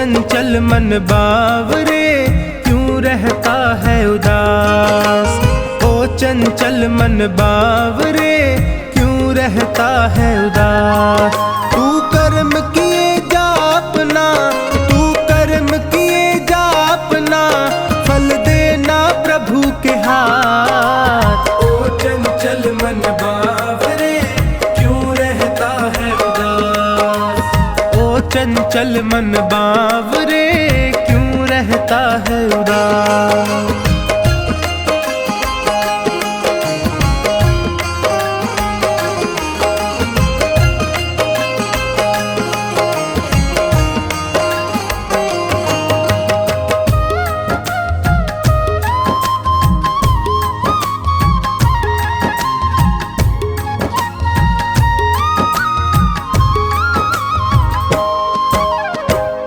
चंचल मन बावरे क्यों रहता है उदास। ओ चंचल मन बावरे क्यों रहता है उदास। तू कर्म किए जा अपना, तू कर्म किए जा अपना, फल देना प्रभु के हाथ। ओ चंचल मन बावरे क्यों रहता है उदास। ओ चंचल मन बावरे क्यों रहता है उदास।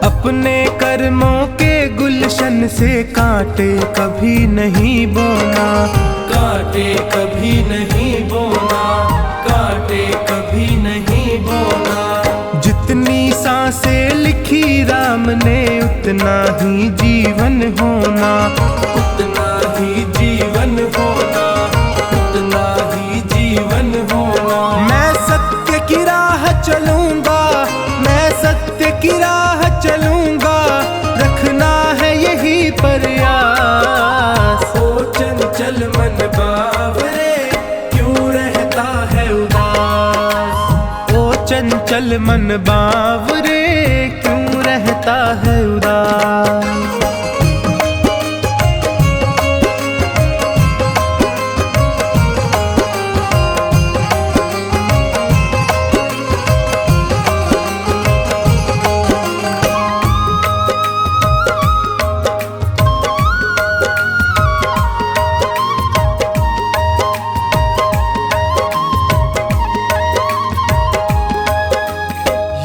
अपने कर्मों के गुलशन से कांटे कभी नहीं बोना, कांटे कभी नहीं बोना, कांटे कभी नहीं बोना। जितनी सांसें लिखी राम ने उतना ही जीवन होना, उतना ही जीवन होना, उतना ही जीवन होना। मैं सत्य की राह चलूंगा, मैं सत्य की राह चलूंगा, रखना है यही प्रयास। ओ चंचल मन बावरे क्यों रहता है उदास। ओ चंचल मन बावरे क्यों रहता है उदास।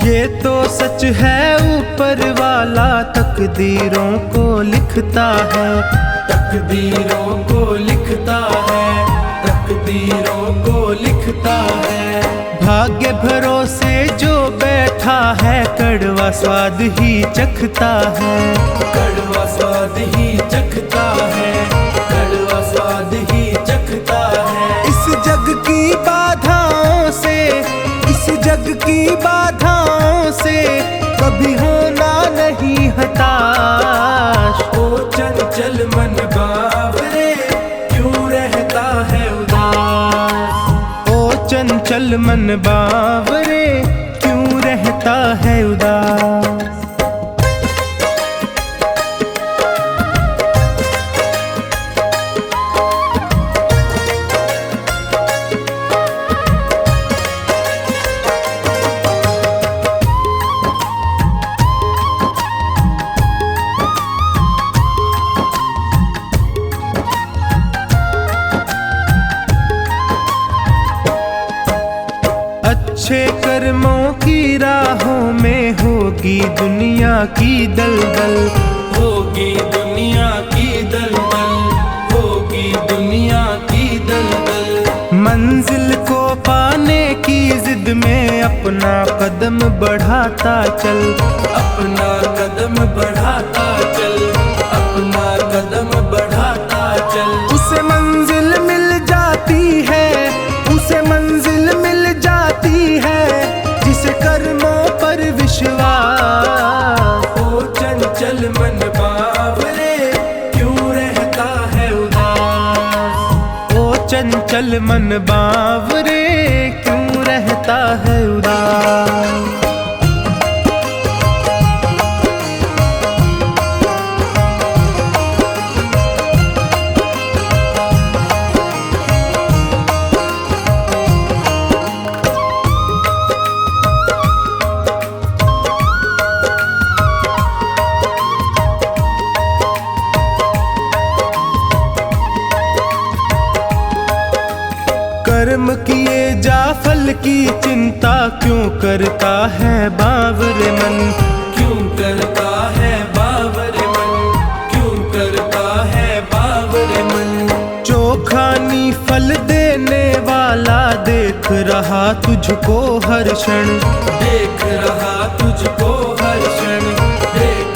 ये तो सच है ऊपर वाला तकदीरों को लिखता है, तकदीरों को लिखता है, तकदीरों को लिखता है। भाग्य भरोसे जो बैठा है कड़वा स्वाद ही चखता है, कड़वा स्वाद ही चखता है, कड़वा स्वाद ही चखता है। इस जग की बाधाओं से, इस जग की बाधाओं से कभी होना नहीं हताश। ओ चंचल मन बावरे क्यों रहता है उदास। ओ चंचल मन बावरे क्यों रहता है उदास। अच्छे कर्मों की राहों में होगी दुनिया की दलदल, होगी दुनिया की दलदल, होगी दुनिया की दलदल। मंजिल को पाने की जिद में अपना कदम बढ़ाता चल, अपना कदम बढ़ाता चल, अपना कदम बढ़ाता चल। उसे मंजिल मिल जाती है, उसे मंजिल मिल जाती है जिसे कर्मों पर विश्वास। ओ चंचल मन बावरे क्यों रहता है उदास। ओ चंचल मन बावरे क्यों रहता है उदास। कर्म किए जा फल की चिंता क्यों करता है बावरे मन, क्यों करता है बावरे मन, क्यों करता है बावरे मन। चोखानी फल देने वाला देख रहा तुझको हर क्षण, देख रहा तुझको हर क्षण, देख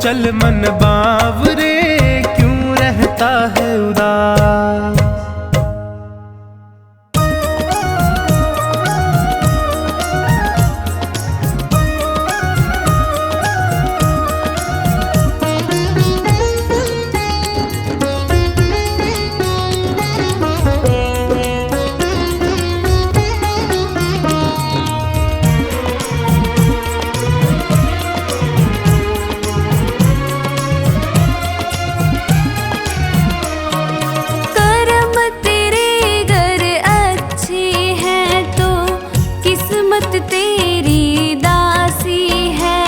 चल मन बावरे, क्यों रहता है उदास। तेरी दासी है,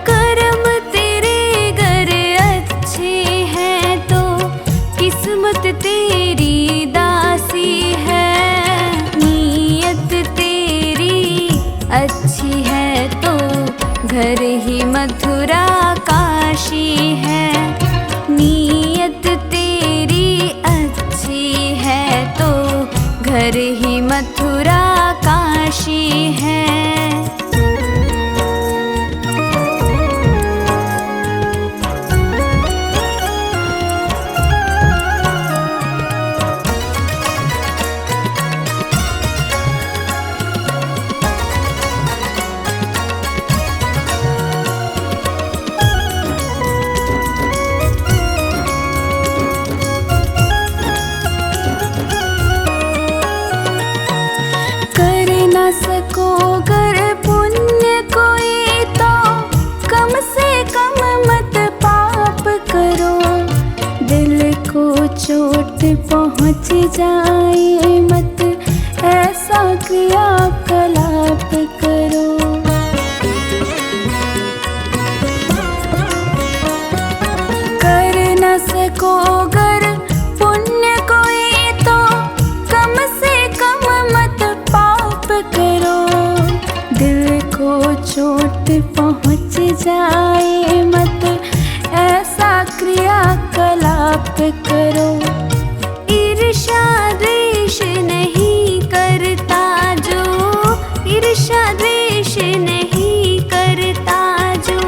कर्म तेरे घर अच्छे हैं तो किस्मत तेरी दासी है। नीयत तेरी अच्छी है तो घर ही मथुरा काशी है। नीयत तेरी अच्छी है तो घर ही मथुरा काशी है। सको कर पुण्य कोई तो कम से कम मत पाप करो। दिल को चोट पहुँच जाए मत ऐसा क्रियाकलाप करो। कर न सको गर पुण्य कोई तो कम से कम मत करो। दिल को चोट पहुँच जाए मत ऐसा क्रियाकलाप करो। ईर्ष्या द्वेष नहीं करता जो, ईर्ष्या द्वेष नहीं करता जो,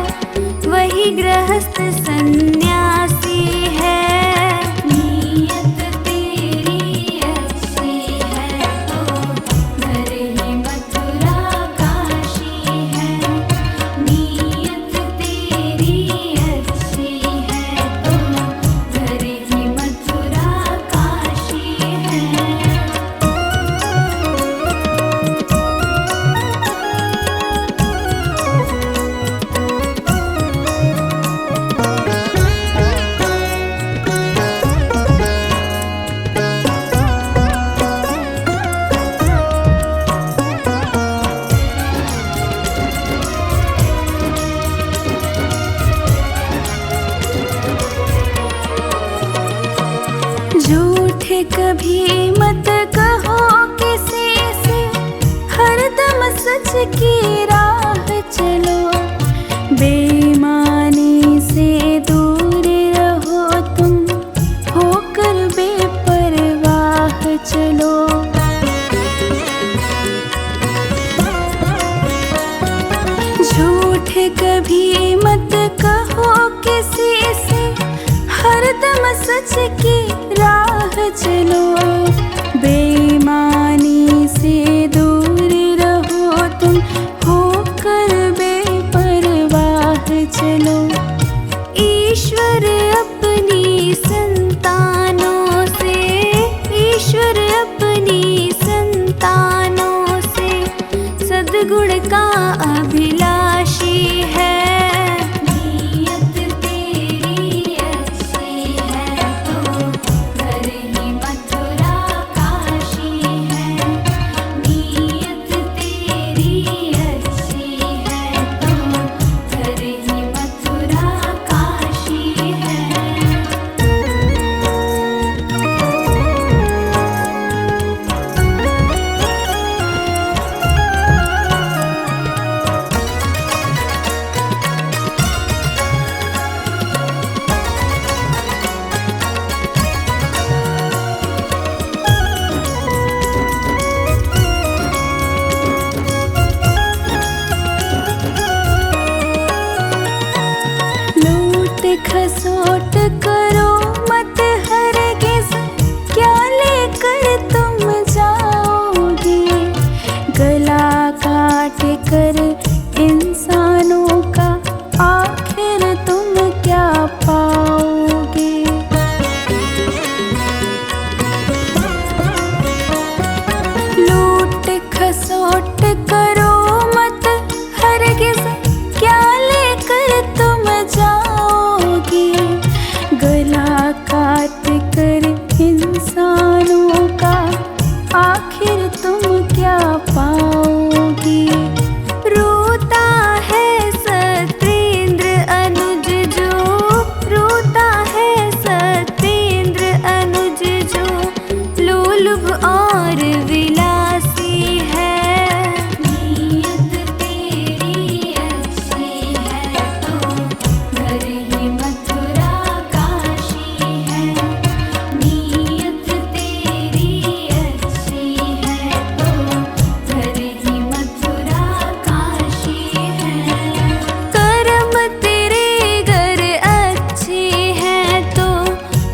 वही गृहस्थ सन्यासी है। नीयत तेरी अच्छी है तो घर ही मथुरा काशी है। नीयत तेरी अच्छी है तो घर ही मथुरा काशी है। झूठ कभी मत कहो किसी से, हरदम सच की राह चलो। बेईमानी से दूर रहो तुम, होकर बेपरवाह चलो। झूठ कभी मत कहो किसी से, हरदम सच की राह चलो। बेईमानी से दूर रहो तुम, होकर बेपरवाह चलो। ईश्वर अपनी संतानों से, ईश्वर अपनी संतानों से सद्गुण का अभिलाषी है। नीयत तेरी अच्छी है तो घर ही मथुरा खसोट करो मत हरगिज़, क्या लेकर तुम जाओगे। गला काट कर इंसानों का आखिर तुम क्या पाओगे। लूट खसोट करो मत हरगिज़, क्या लेकर तुम जाओगे। गला काट कर इंसानों का आखिर तुम क्या पाओगे। रोता है सत्येंद्र अनुज जो, रोता है सत्येंद्र अनुज जो, लोलुभ और विलासी है। नीयत तेरी अच्छी है तो घर ही मथुरा काशी है। नीयत तेरी अच्छी है तो घर ही मथुरा काशी है। कर्म तेरे घर अच्छे हैं तो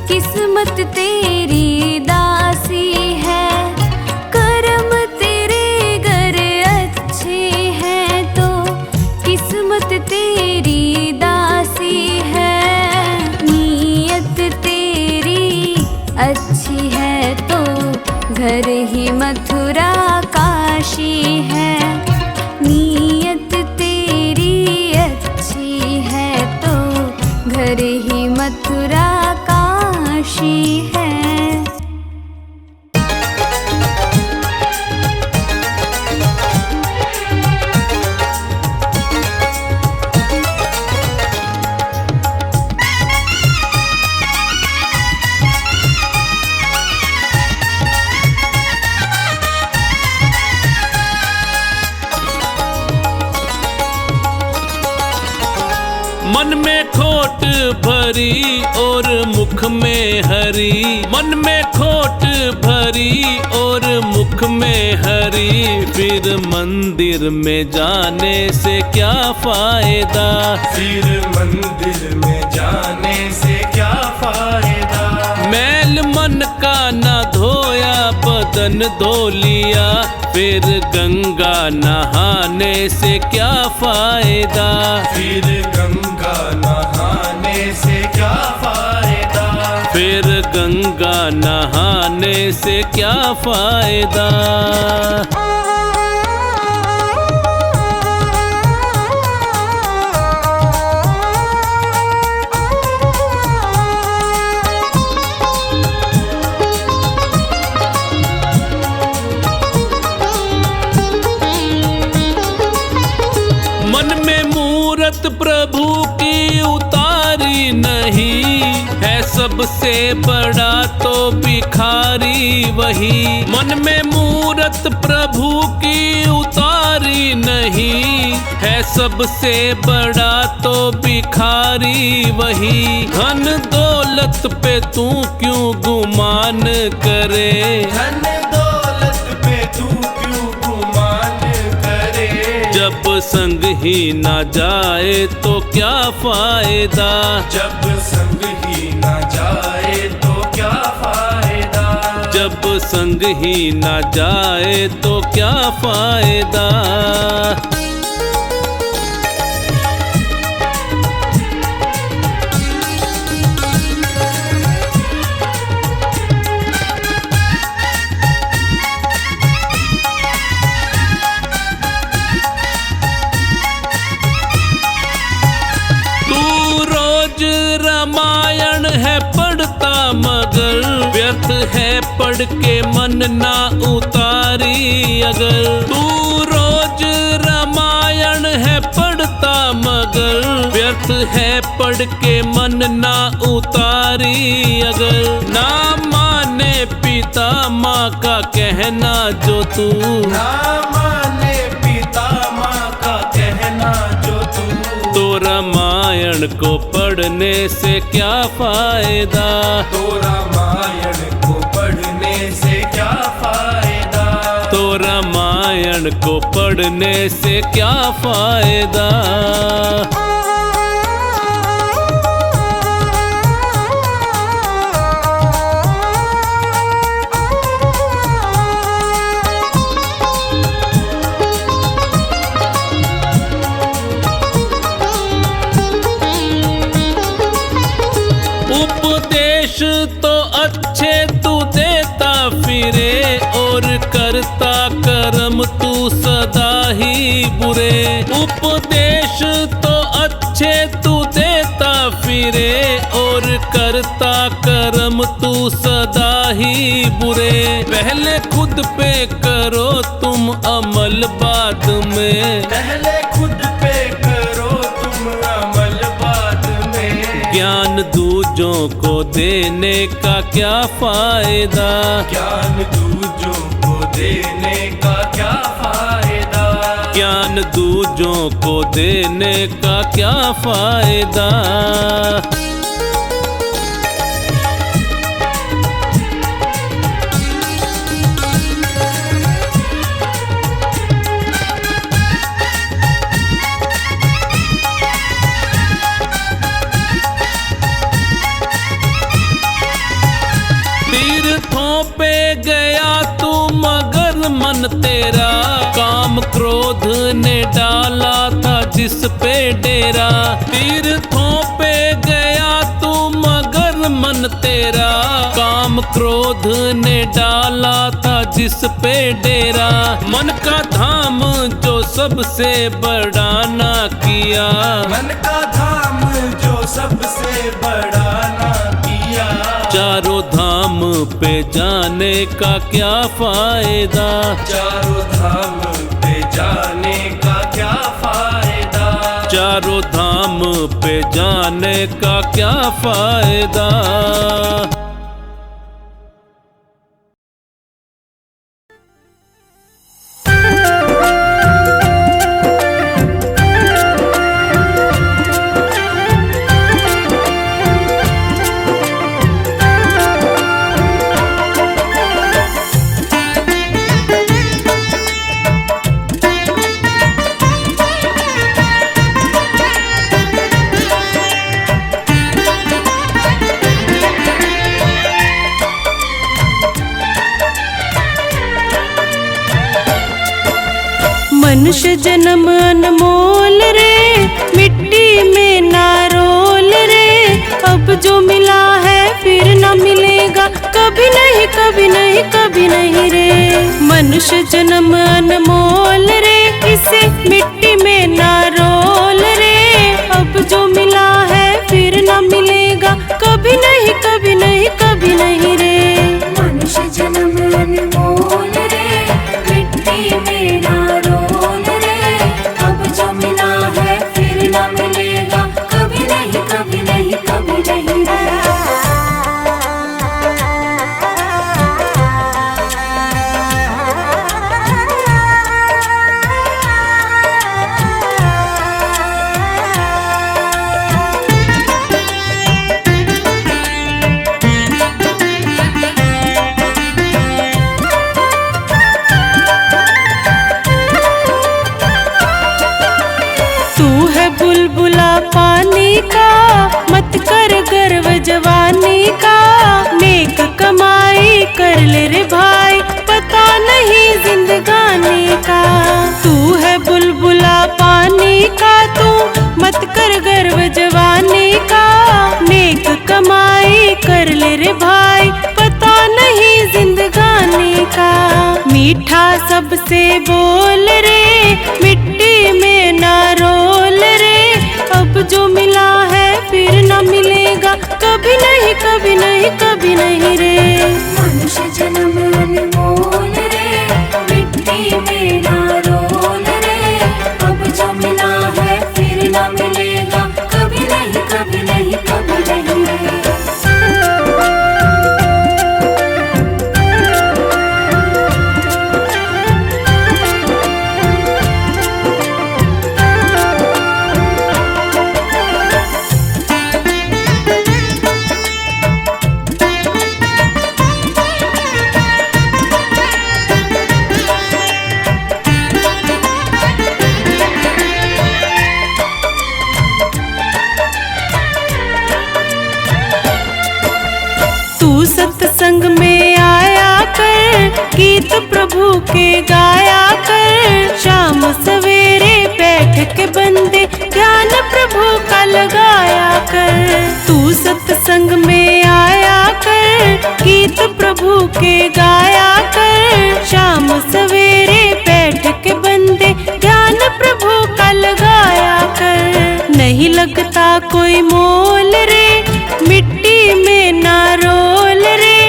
किस्मत तेरी दासी है। कर्म तेरे घर अच्छे हैं तो किस्मत तेरी दासी है। नीयत तेरी अच्छी है तो घर ही मथुरा काशी है। नीयत तेरी अच्छी है तो घर ही मथुरा काशी है। मन में खोट भरी और मुख में हरी, मन में खोट भरी और मुख में हरी, फिर मंदिर में जाने से क्या फायदा। फिर मंदिर में जाने से क्या फायदा। मैल मन का ना धोया बदन धो लिया, फिर गंगा नहाने से क्या फायदा। फिर गंगा नहाने से क्या फायदा। फिर गंगा नहाने से क्या फायदा। मन में मूरत प्रभु की उतारी नहीं, है सबसे बड़ा तो भिखारी वही। मन में मूरत प्रभु की उतारी नहीं, है सबसे बड़ा तो भिखारी वही। धन दौलत पे तू क्यों गुमान करे। धन दौलत पे तू क्यों गुमान करे। जब संग ही ना जाए तो क्या फायदा। जब संग ही ना जाए तो क्या फायदा। जब संग ही ना जाए तो क्या फायदा। रामायण है पढ़ता मगर, व्यर्थ है पढ़ के मन ना उतारी अगर। तू रोज रामायण है पढ़ता मगर, व्यर्थ है पढ़ के मन ना उतारी अगर। ना माने पिता माँ का कहना जो तू, ना माने पिता माँ का कहना जो तू, तो रामायण को पढ़ने से क्या फायदा। तो रामायण को पढ़ने से क्या फायदा। तो रामायण को पढ़ने से क्या फायदा। फिरे और करता कर्म तू सदा ही बुरे। उपदेश तो अच्छे तू देता फिरे और करता कर्म तू सदा ही बुरे। पहले खुद पे करो तुम अमल बाद में, पहले खुद पे करो तुम अमल बाद में। ज्ञान दूजों को देने का क्या फायदा, ज्ञान दूजों को देने का क्या फायदा, ज्ञान दूजों को देने का क्या फायदा। तीर्थों पे गया तू मगर मन तेरा काम क्रोध ने डाला था जिस पे डेरा। तीर्थों पे गया तू मगर मन तेरा काम क्रोध ने डाला था जिस पे डेरा। मन का धाम जो सबसे बड़ा ना किया, मन का धाम जो सबसे बड़ा ना किया। चारों धाम पे जाने का क्या फायदा, चारों धाम पे जाने का क्या फायदा, चारों धाम पे जाने का क्या फायदा। मनुष्य जन्म अनमोल रे, मिट्टी में ना रोल रे। अब जो मिला है फिर न मिलेगा, कभी नहीं कभी नहीं कभी नहीं रे। मनुष्य जन्म अनमोल रे, इसे मिट्टी में ना रोल रे। अब जो मिला है फिर न मिलेगा, कभी नहीं कभी नहीं कभी नहीं रे। मनुष्य जन्म अनमोल रे, मिट्टी में ना रोल रे। अब जो मिला है फिर न मिलेगा, कभी नहीं कभी नहीं कभी नहीं रे। बुलबुला पानी का, मत कर गर्व जवानी का। नेक कमाई कर ले रे भाई, पता नहीं जिंदगानी का। तू है बुलबुला पानी का, तू मत कर गर्व जवानी का। नेक कमाई कर ले रे भाई, पता नहीं जिंदगानी का। मीठा सबसे बोल रे, मिट्टी में ना रोल रे। अब जो मिला है फिर न मिलेगा, कभी नहीं कभी नहीं कभी नहीं रे। मनुष्य जन्म अनमोल रे, मिट्टी में ना रोल रे। अब जो मिला है फिर न मिलेगा, कभी नहीं कभी नहीं कभी नहीं रे। सत्संग में आया कर, गीत प्रभु के गाया कर। शाम सवेरे बैठ के बंदे ध्यान प्रभु का लगाया कर। तू सत्संग में आया कर, गीत प्रभु के गाया नहीं लगता कोई मोल रे, मिट्टी में ना रोल रे।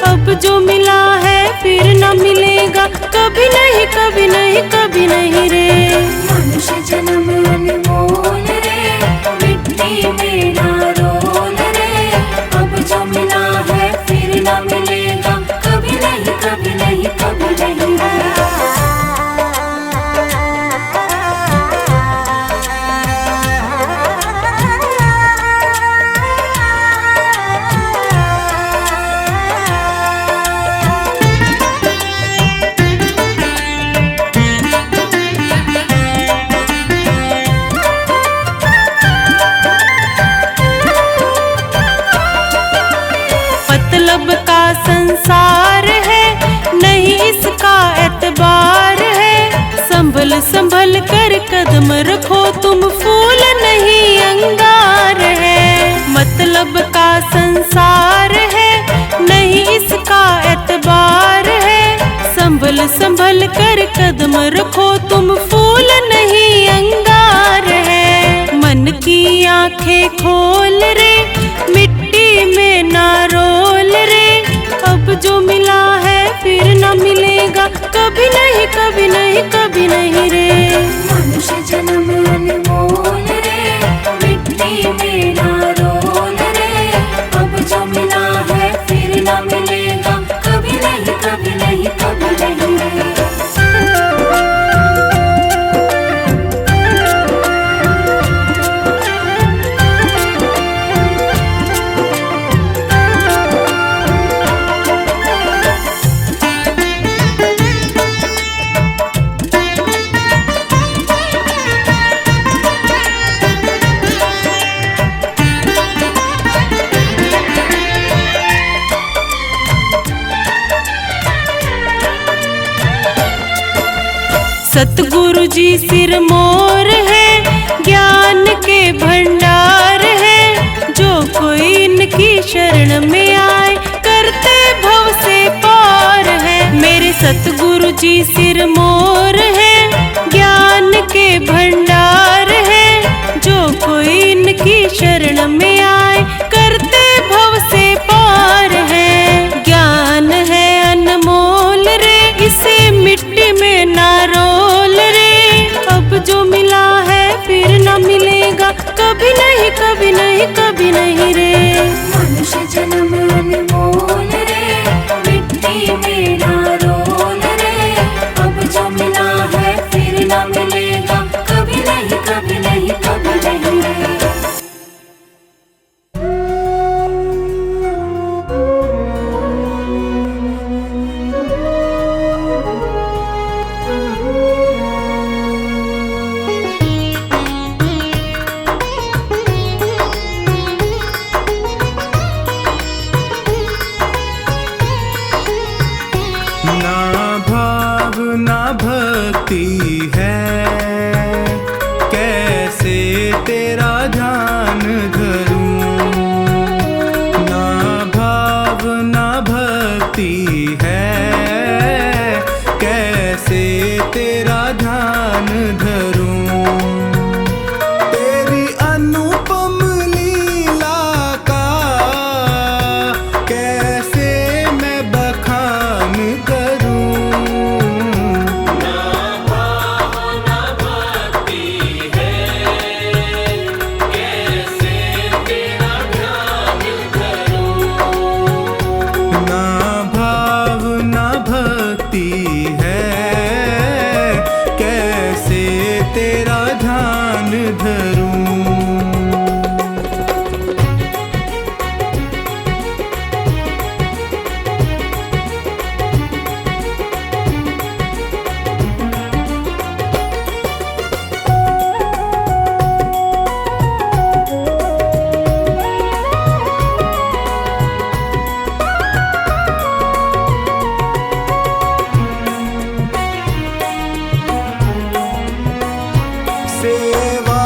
अब जो मिला है फिर न मिलेगा, कभी नहीं कभी नहीं कभी नहीं रे। मनुष्य जन्म अनमोल रे, मिट्टी में ना रोल रे। अब जो मिला है फिर न मिलेगा, कभी नहीं कभी नहीं कभी नहीं रे। मतलब का संसार है, नहीं इसका एतबार है। संभल संभल कर कदम रखो तुम, फूल नहीं अंगार है। मतलब का संसार है, नहीं इसका एतबार है। संभल संभल कर कदम रखो तुम, फूल नहीं अंगार है। मन की आंखें खोल रे, मिट्टी में ना रोल रे। अब जो मिला है फिर न मिलेगा, कभी नहीं कभी नहीं कभी नहीं रे। मनुष्य जन्म अनमोल रे, मिट्टी में ना रोल रे। अब जो मिला है फिर न मिलेगा, कभी नहीं कभी नहीं कभी नहीं रे। सतगुरु जी सिरमौर है, ज्ञान के भंडार है। जो कोई इनकी शरण में आए, करते भव से पार है। मेरे सतगुरु जी सिरमौर है, ज्ञान के भंडार है। जो कोई इनकी शरण में आए, करते भव से पार है। ज्ञान है अनमोल रे, इसे मिट्टी में ना रोल रे। अब जो मिला है फिर न मिलेगा, कभी नहीं कभी नहीं कभी नहीं रे। मनुष्य जन्म अनमोल रे, मिट्टी में ना रोल रे। अब जो मिला है फिर न मिलेगा, कभी नहीं कभी नहीं कभी नहीं रे। ना भाव ना भक्ति है, कैसे तेरा ध्यान धरूं। ना भाव ना भक्ति है, कैसे तेरा ध्यान धरूं। तेरी अनुपम लीला का कैसे मैं बखान करूं। ना भाव ना भक्ति है, कैसे तेरा ध्यान धरूं। ना भाव ना भक्ति है, कैसे तेरा ध्यान धरूं। सेवा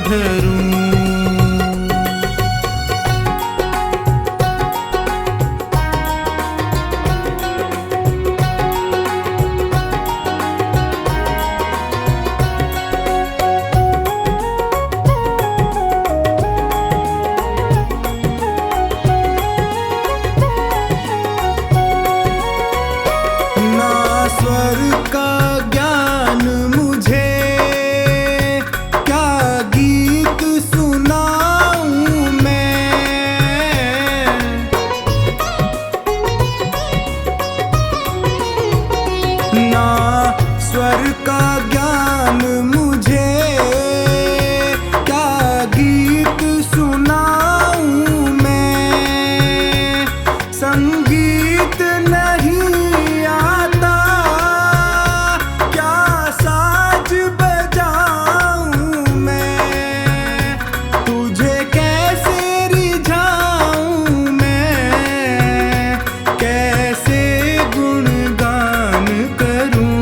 धरूं। ना स्वर का ज्ञान मुझे, क्या गीत सुनाऊं मैं। ना स्वर का ज्ञान मुझे, क्या गीत सुनाऊं मैं। संगीत नहीं आता, क्या साज बजाऊं मैं। तुझे कैसे रिझाऊं मैं, कैसे गुणगान करूं।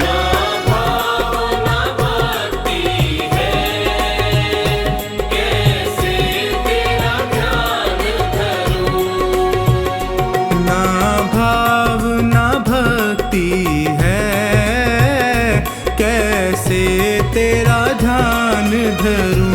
ना भाव ना भक्ति है, कैसे तेरा ध्यान धरूं। ना भाव ना भक्ति है, कैसे तेरा ध्यान धरूं।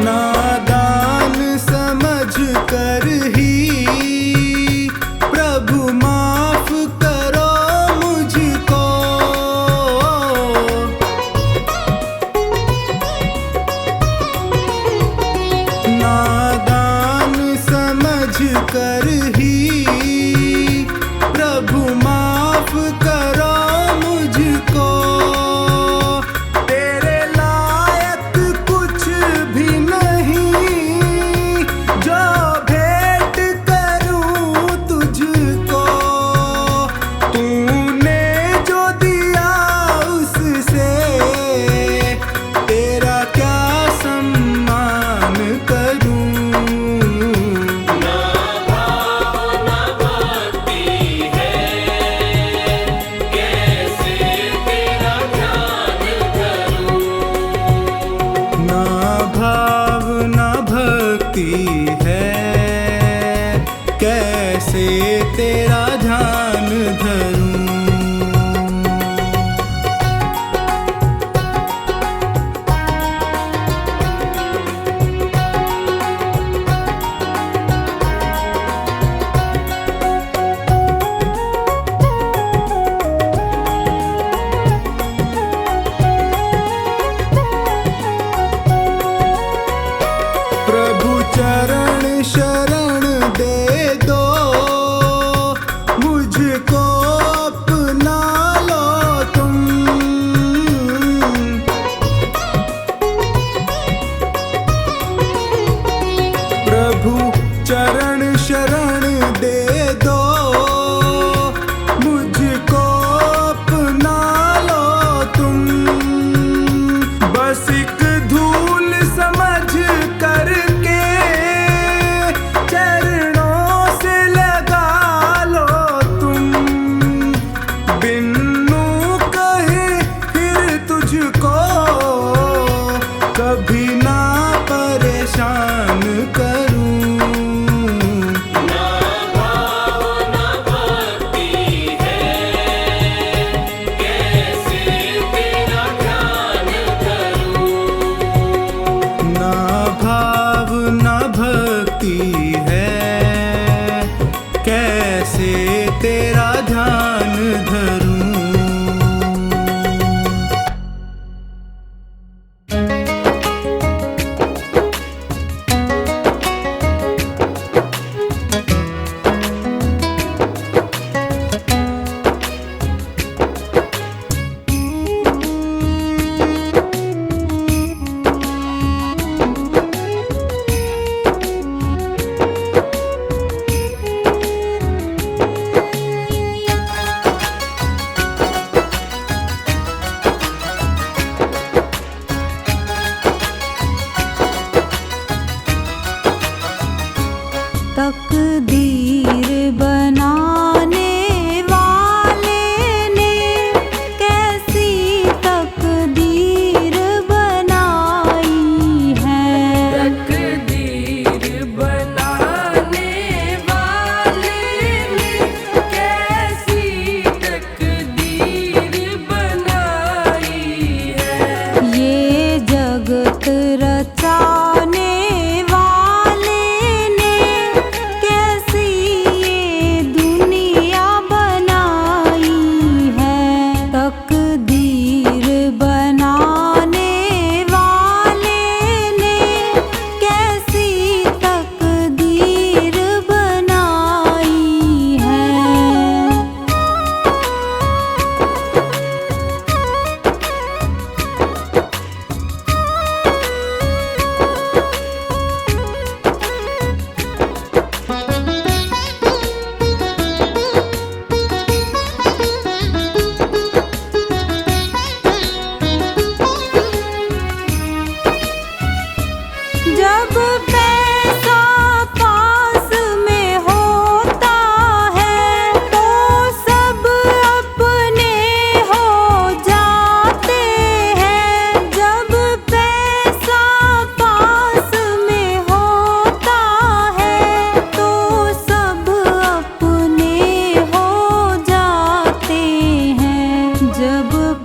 नादान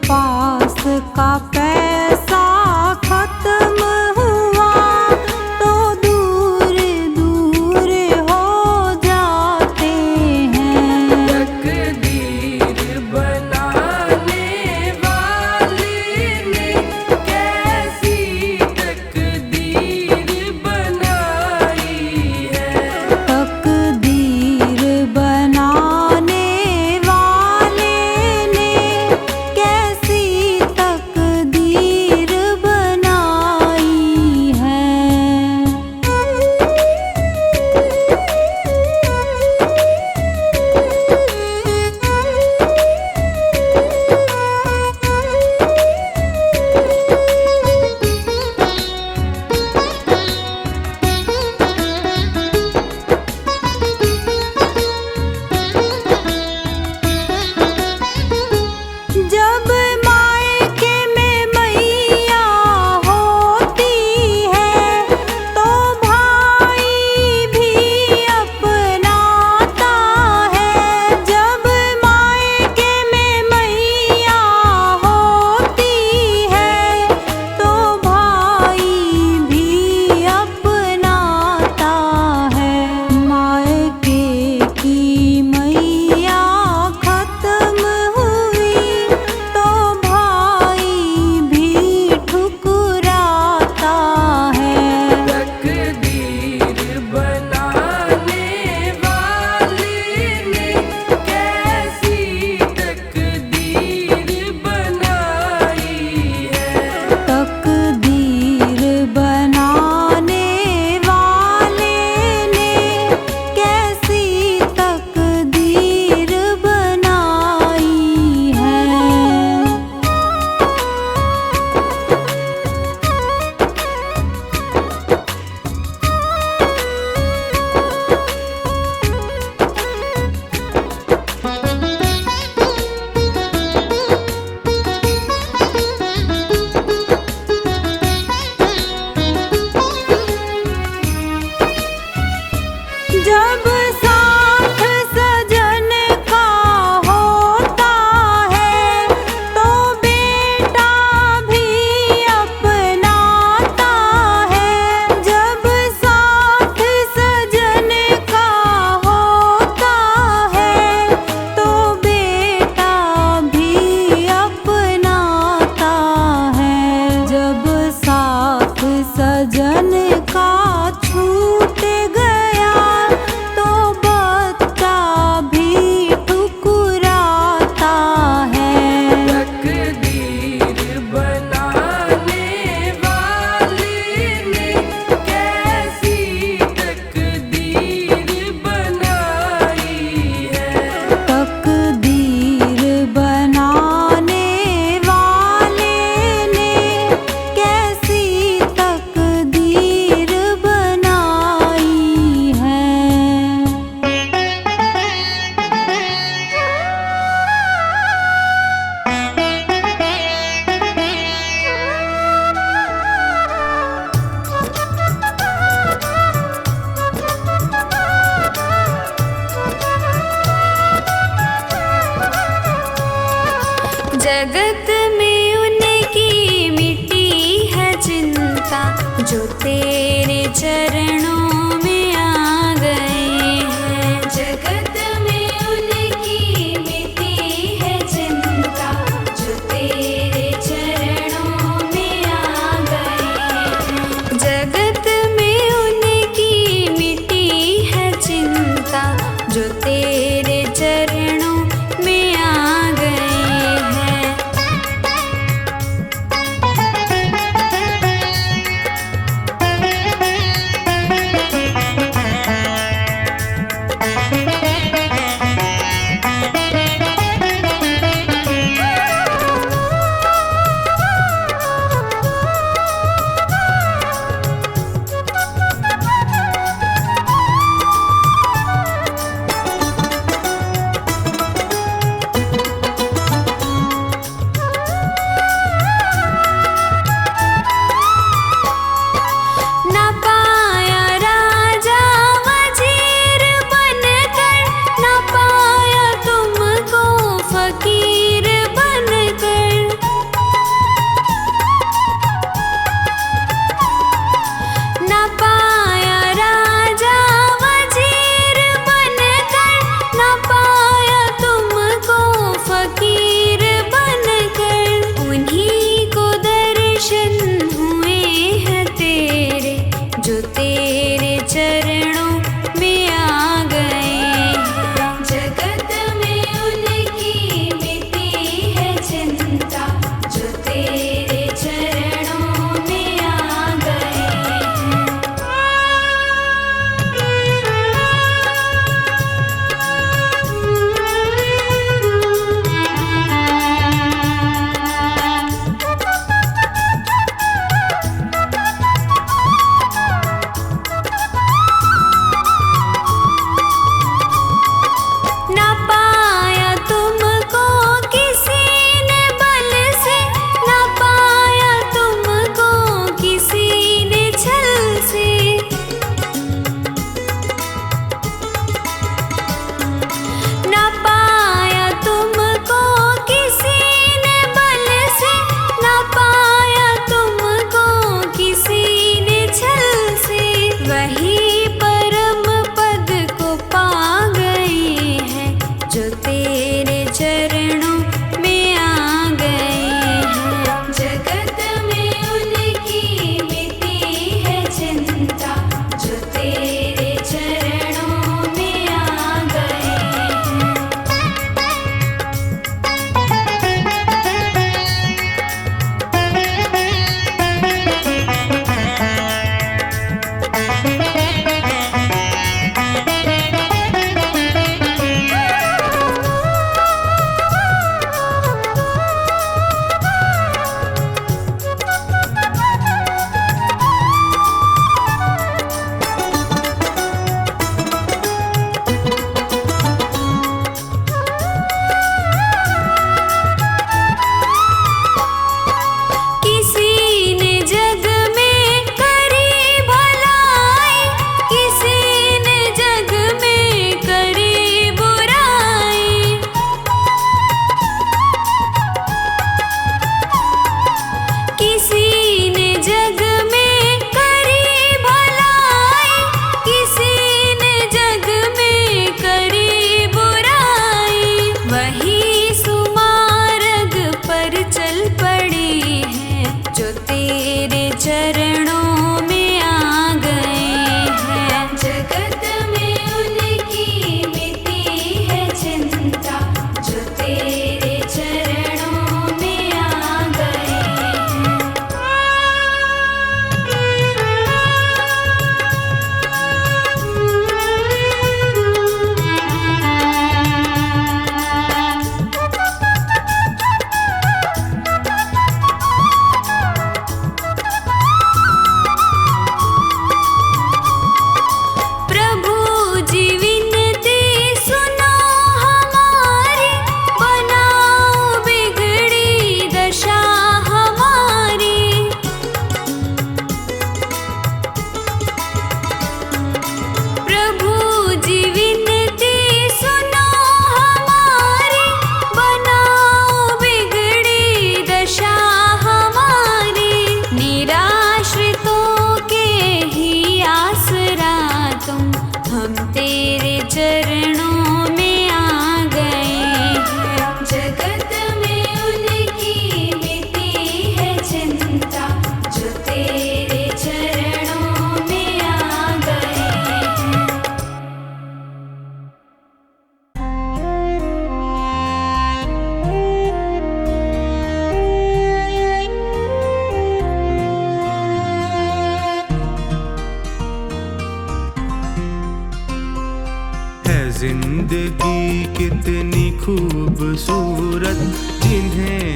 पास का पैसा खत्म हुआ तो दूर दूर हो जाते हैं। तकदीर बनाने वाले ने कैसी तकदीर बनाई है। तकदीर बनाने वाले ने कैसी तकदीर बनाई है। जब मायके में मैया होती है तो भाई भी अपनाता है। जब मायके में मैया होती है तो भाई भी अपनाता है। मायके की मैया खत्म हुई तो भाई भी ठुकराता है। तकदीर बनाने वाले ने कैसी तकदीर बनाई है। तकदीर बनाने वाले ने कैसी तकदीर बनाई है। जब साथ सजन का होता है तो बेटा भी अपनाता है। जब साथ सजन का होता है तो बेटा भी अपनाता है। जब साथ सजन का छूट गया तो बच्चा भी ठुकराता है। तकदीर बनाने वाले ने कैसी तकदीर बनाई है। तकदीर बनाने वाले ने कैसी तकदीर बनाई है। जगत में उनकी मिटी है चिंता जो तेरे चरणों में आ गए हैं। जगत में उनकी मिटी है चिंता जो तेरे चरणों में आ गए हैं। जगत में उनकी मिटी है चिंता जो तेरे चरणों में आ गए हैं।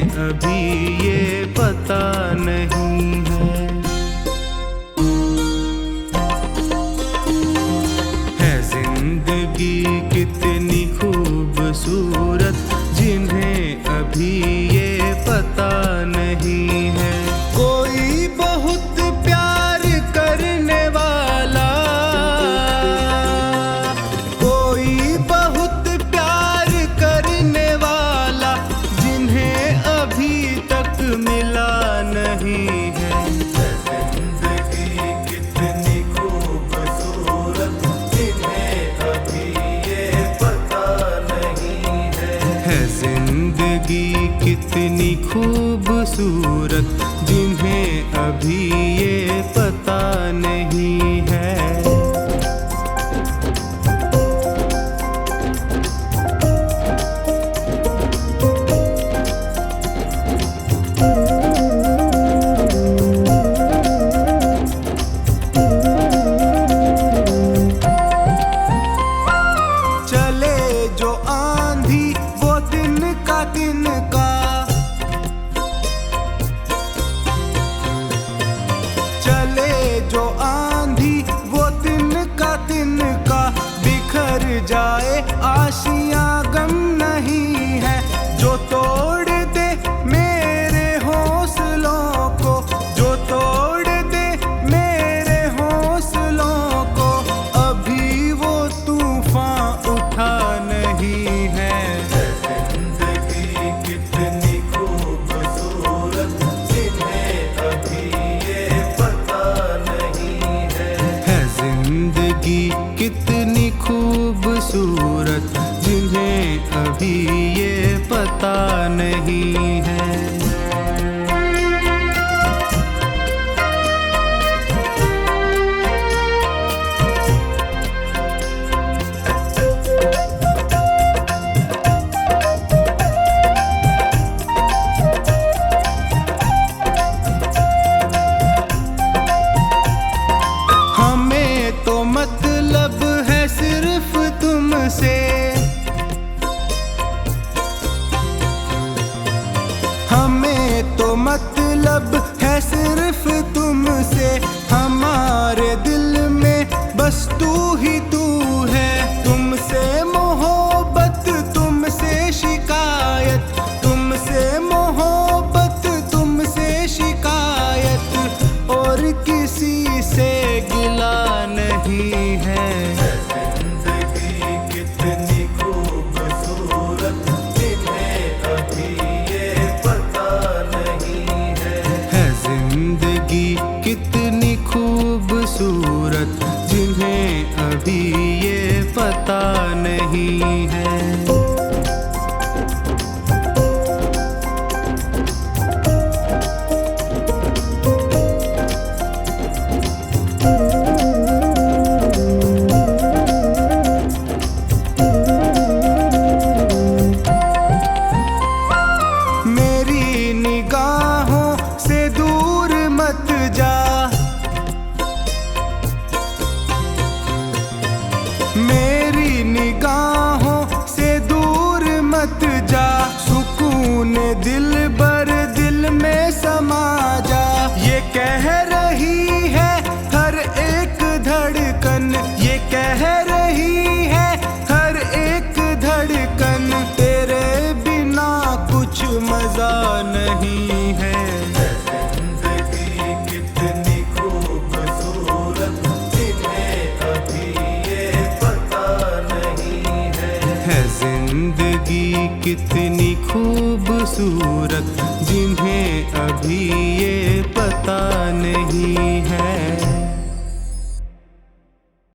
अभी ये पता नहीं है जिंदगी कितनी खूबसूरत जिन्हें अभी ये पता नहीं है। कोई बहुत प्यार करने वाला, कोई बहुत प्यार करने वाला जिन्हें अभी तक मिला नहीं है। जिंदगी कितनी खूबसूरत जिन्हें अभी ये पता नहीं है जिंदगी कितनी खूबसूरत जिन्हें अभी ये पता नहीं है। चले जो आंधी वो दिन का चले जो आंधी वो दिन का बिखर जाए आशियां गम नहीं है। जो तोड़ दे मेरे हौसलों को, जो तोड़ दे मेरे हौसलों को, अभी वो तूफान उठा नहीं है। जिंदगी कितनी खूबसूरत जिन्हें अभी ये पता नहीं है जिंदगी कितनी खूबसूरत जिन्हें अभी ये पता नहीं है। हमें तो मतलब है सिर्फ तुमसे, हमें तो मतलब है सिर्फ तुमसे। हमारे दिल में बस तू ही तू है। तुमसे मोहब्बत, तुमसे शिकायत, तुमसे मोहब्बत, तुमसे शिकायत, और किसी से गिला नहीं है। जिंदगी कितनी खूबसूरत जिन्हें अभी ये पता नहीं है जिंदगी कितनी खूबसूरत जिन्हें अभी ये पता नहीं है। मेरी निगाहों से दूर मत जा, मेरी निगाहों से दूर मत जा। सुकून दिल बर दिल में समा जा। ये कह रही है हर एक धड़कन, ये कह रही है हर एक धड़कन, तेरे बिना कुछ मजा नहीं है। जिंदगी कितनी खूबसूरत जिन्हें अभी ये पता नहीं है जिंदगी कितनी खूबसूरत जिन्हें अभी ये पता नहीं है।